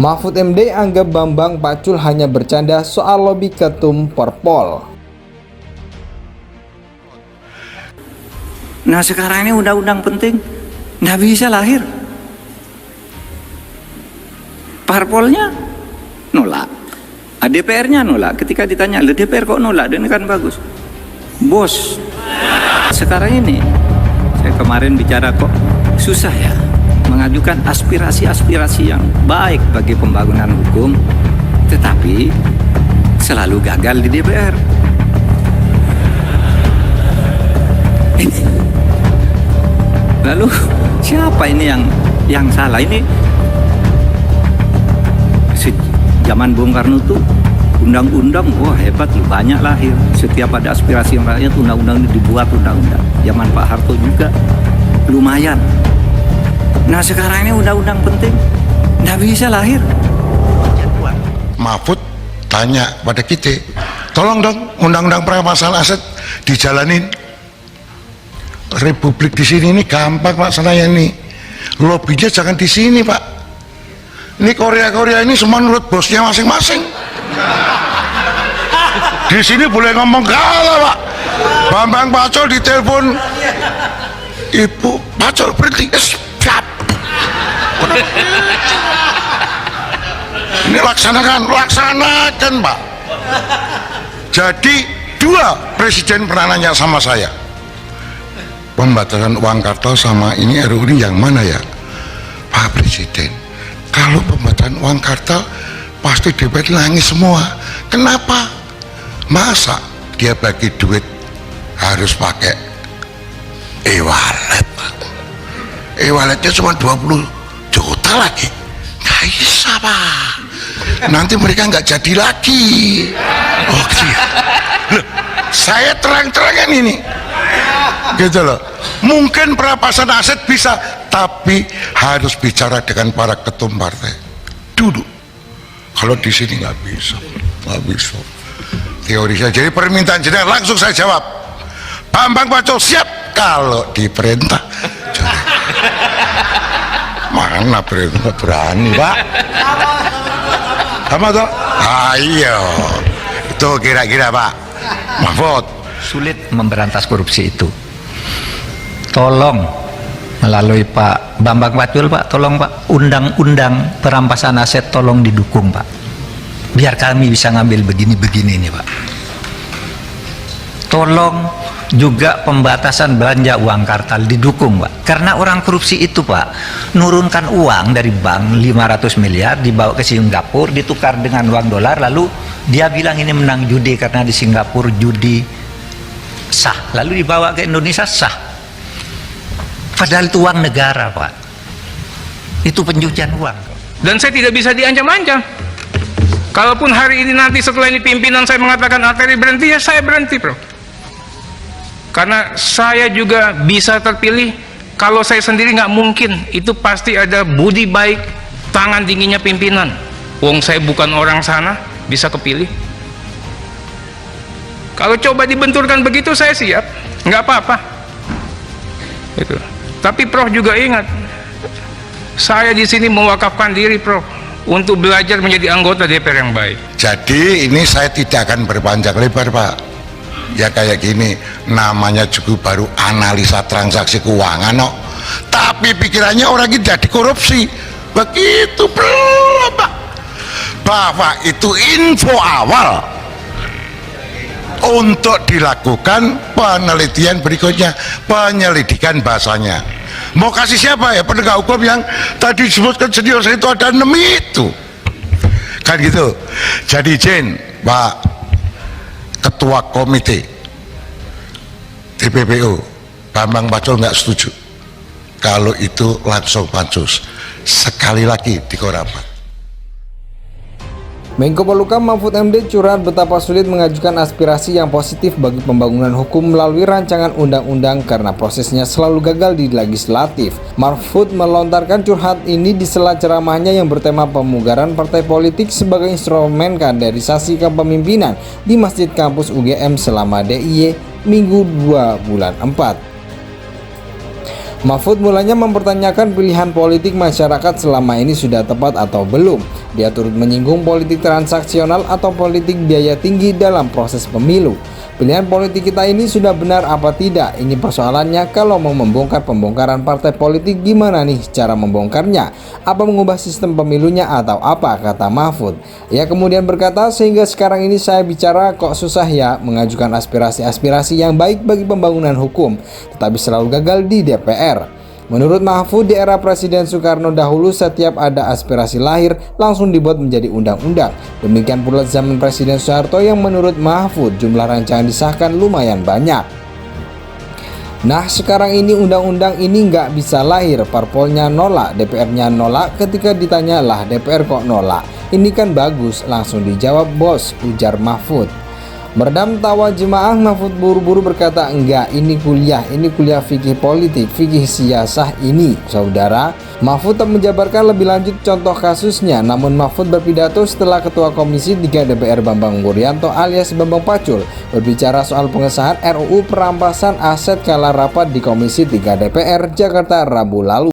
Mahfud MD anggap Bambang Pacul hanya bercanda soal lobi ketum Parpol. Nah sekarang ini undang-undang penting, nggak bisa lahir. Parpolnya nolak, DPR-nya nolak. Ketika ditanya, DPR kok nolak? Dan ini kan bagus. Bos, sekarang ini, saya kemarin bicara kok susah ya mengajukan aspirasi-aspirasi yang baik bagi pembangunan hukum, tetapi selalu gagal di DPR. Lalu siapa ini yang salah? Ini zaman Bung Karno tuh undang-undang, wah hebat, banyak lahir. Setiap ada aspirasi yang rakyat, undang-undang ini dibuat undang-undang. Zaman Pak Harto juga lumayan. Nah sekarang ini undang-undang penting, nggak bisa lahir. Mahfud tanya pada kita, tolong dong undang-undang perampasan aset dijalanin. Republik di sini ini gampang Pak, saya ini lobbynya jangan di sini Pak. Ini Korea ini semua menurut bosnya masing-masing. Di sini boleh ngomong kalah Pak. Bambang Pacul ditelepon, Ibu Pacul berhenti, siap. Ini laksanakan Pak. Jadi dua presiden pernah nanya sama saya, pembatasan uang kartal sama ini RUU ini yang mana ya Pak Presiden? Kalau pembatasan uang kartal pasti DPR nangis semua. Kenapa? Masa dia bagi duit harus pakai e-wallet? E-walletnya cuma 20 juta lagi, nggak bisa Pak, nanti mereka nggak jadi lagi. Oh gitu. Loh, saya terang-terangan ini gitu loh. Mungkin perampasan aset bisa, tapi harus bicara dengan para ketum partai dulu. Kalau di sini nggak bisa teori saya. Jadi permintaan jenengan langsung saya jawab, Bambang Pacul siap kalau diperintah. Mana berani Pak? Sama toh? Ayo itu kira-kira Pak Mahfud. Sulit memberantas korupsi itu. Tolong melalui Pak Bambang Pacul Pak, tolong Pak, undang-undang perampasan aset tolong didukung Pak, biar kami bisa ngambil begini-begini nih Pak. Tolong juga pembatasan belanja uang kartal didukung Pak, karena orang korupsi itu Pak nurunkan uang dari bank 500 miliar dibawa ke Singapura, ditukar dengan uang dolar, lalu dia bilang ini menang judi karena di Singapura judi sah, lalu dibawa ke Indonesia sah, padahal itu uang negara Pak, itu pencucian uang. Dan saya tidak bisa diancam-ancam. Kalaupun hari ini nanti setelah ini pimpinan saya mengatakan arteri berhenti, ya saya berhenti bro, karena saya juga bisa terpilih. Kalau saya sendiri nggak mungkin, itu pasti ada budi baik, tangan dinginnya pimpinan. Wong saya bukan orang sana, bisa kepilih. Kalau coba dibenturkan begitu, saya siap, nggak apa-apa. Itu. Tapi Prof juga ingat, saya di sini mewakafkan diri Prof untuk belajar menjadi anggota DPR yang baik. Jadi ini saya tidak akan berpanjang lebar Pak. Ya kayak gini, namanya juga baru analisa transaksi keuangan no. Tapi pikirannya orang ini jadi korupsi. Begitu belum Pak. Bahwa itu info awal untuk dilakukan penelitian berikutnya, penyelidikan bahasanya. Mau kasih siapa ya? Penegak hukum yang tadi disebutkan senior saya itu ada 6 itu kan gitu. Jadi izin Pak Ketua Komite TPPU Bambang Pacul nggak setuju kalau itu langsung pansus. Sekali lagi dikorapat. Menko Polhukam Mahfud MD curhat betapa sulit mengajukan aspirasi yang positif bagi pembangunan hukum melalui rancangan undang-undang karena prosesnya selalu gagal di legislatif. Mahfud melontarkan curhat ini di sela ceramahnya yang bertema pemugaran partai politik sebagai instrumen kaderisasi kepemimpinan di Masjid Kampus UGM selama DIY Minggu 2 bulan 4. Mahfud mulanya mempertanyakan pilihan politik masyarakat selama ini sudah tepat atau belum. Dia turut menyinggung politik transaksional atau politik biaya tinggi dalam proses pemilu. Pilihan politik kita ini sudah benar apa tidak? Ini persoalannya. Kalau mau membongkar pembongkaran partai politik, gimana nih cara membongkarnya? Apa mengubah sistem pemilunya atau apa? Kata Mahfud. Ia kemudian berkata, sehingga sekarang ini saya bicara kok susah ya mengajukan aspirasi-aspirasi yang baik bagi pembangunan hukum, tetapi selalu gagal di DPR. Menurut Mahfud, di era Presiden Soekarno dahulu setiap ada aspirasi lahir langsung dibuat menjadi undang-undang. Demikian pula zaman Presiden Soeharto yang menurut Mahfud jumlah rancangan disahkan lumayan banyak. Nah sekarang ini undang-undang ini nggak bisa lahir, parpolnya nolak, DPR-nya nolak. Ketika ditanya lah DPR kok nolak, ini kan bagus, langsung dijawab bos, ujar Mahfud. Meredam tawa jemaah, Mahfud buru-buru berkata, enggak, ini kuliah fikih politik, fikih siasah ini, saudara. Mahfud tak menjabarkan lebih lanjut contoh kasusnya, namun Mahfud berpidato setelah Ketua Komisi 3 DPR Bambang Wuryanto alias Bambang Pacul berbicara soal pengesahan RUU perampasan aset kala rapat di Komisi 3 DPR Jakarta Rabu lalu.